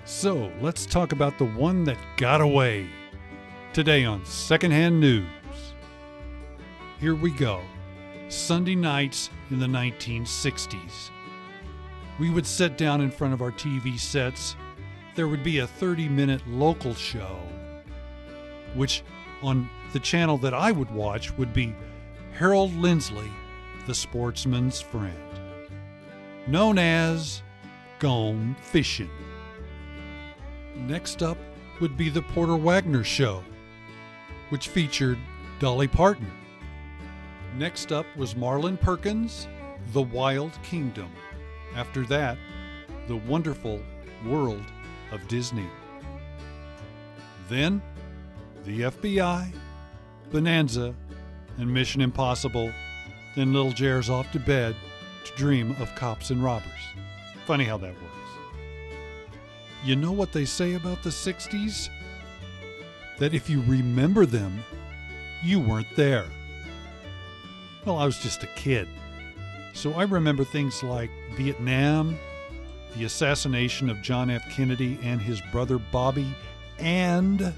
So let's talk about the one that got away. Today on Secondhand News. Here we go. Sunday nights in the 1960s. We would sit down in front of our TV sets. There would be a 30-minute local show, which on the channel that I would watch would be Harold Lindsley, the sportsman's friend, known as Gone Fishing. Next up would be the Porter Wagner Show, which featured Dolly Parton. Next up was Marlin Perkins' The Wild Kingdom. After that, The Wonderful World of Disney. Then, the FBI, Bonanza, and Mission Impossible. Then Little Jer's off to bed to dream of cops and robbers. Funny how that works. You know what they say about the 60s? That if you remember them, you weren't there. Well, I was just a kid. So I remember things like Vietnam, the assassination of John F. Kennedy and his brother Bobby, and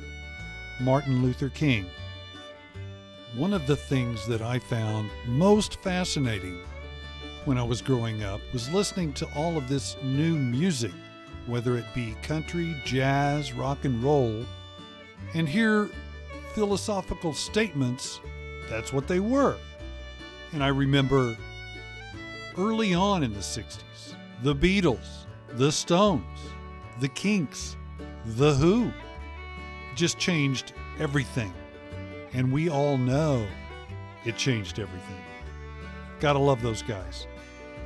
Martin Luther King. One of the things that I found most fascinating when I was growing up was listening to all of this new music, whether it be country, jazz, rock and roll, and hear philosophical statements. That's what they were. And I remember early on in the 60s, the Beatles, the Stones, the Kinks, the Who just changed everything. And we all know it changed everything. Gotta love those guys.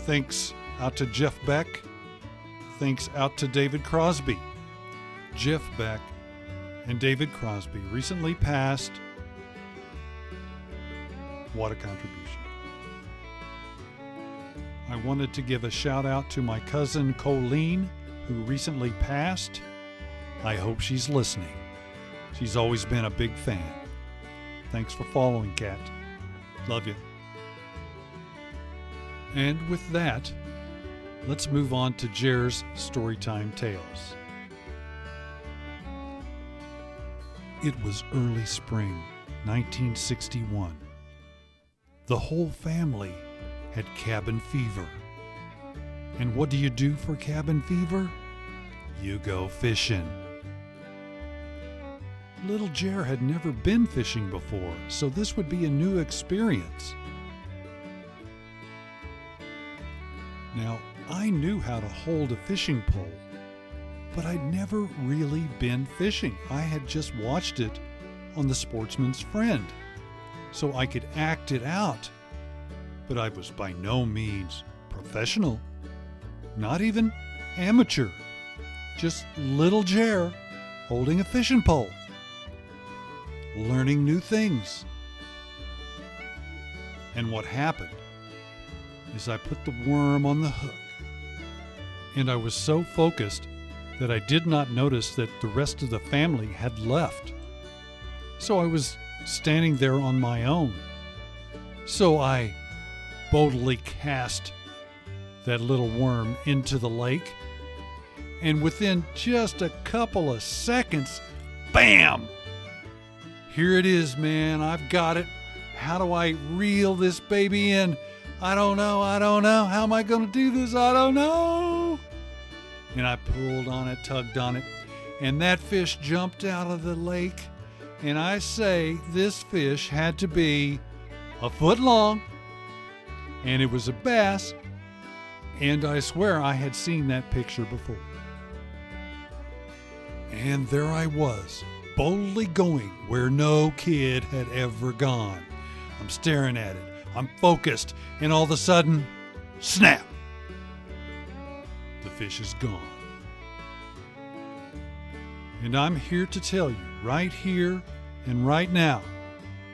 Thanks out to Jeff Beck. Thanks out to David Crosby. Jeff Beck and David Crosby recently passed. What a contribution. I wanted to give a shout out to my cousin Colleen, who recently passed. I hope she's listening. She's always been a big fan. Thanks for following, Kat. Love you. And with that, let's move on to Jer's Storytime Tales. It was early spring, 1961. The whole family had cabin fever. And what do you do for cabin fever? You go fishing. Little Jer had never been fishing before, so this would be a new experience. Now, I knew how to hold a fishing pole, but I'd never really been fishing. I had just watched it on The Sportsman's Friend, so I could act it out. But I was by no means professional, not even amateur, just little Jer holding a fishing pole, learning new things. And what happened is I put the worm on the hook, and I was so focused that I did not notice that the rest of the family had left. So I was standing there on my own. So I boldly cast that little worm into the lake, and within just a couple of seconds, bam! Here it is, man. I've got it. How do I reel this baby in? I don't know. How am I going to do this? I don't know. And I pulled on it, tugged on it, and that fish jumped out of the lake. And I say this fish had to be a foot long, and it was a bass, and I swear I had seen that picture before. And there I was, boldly going where no kid had ever gone. I'm staring at it. I'm focused, and all of a sudden, snap! The fish is gone. And I'm here to tell you, right here and right now,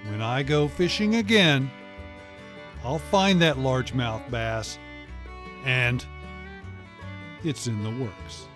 when I go fishing again, I'll find that largemouth bass, and it's in the works.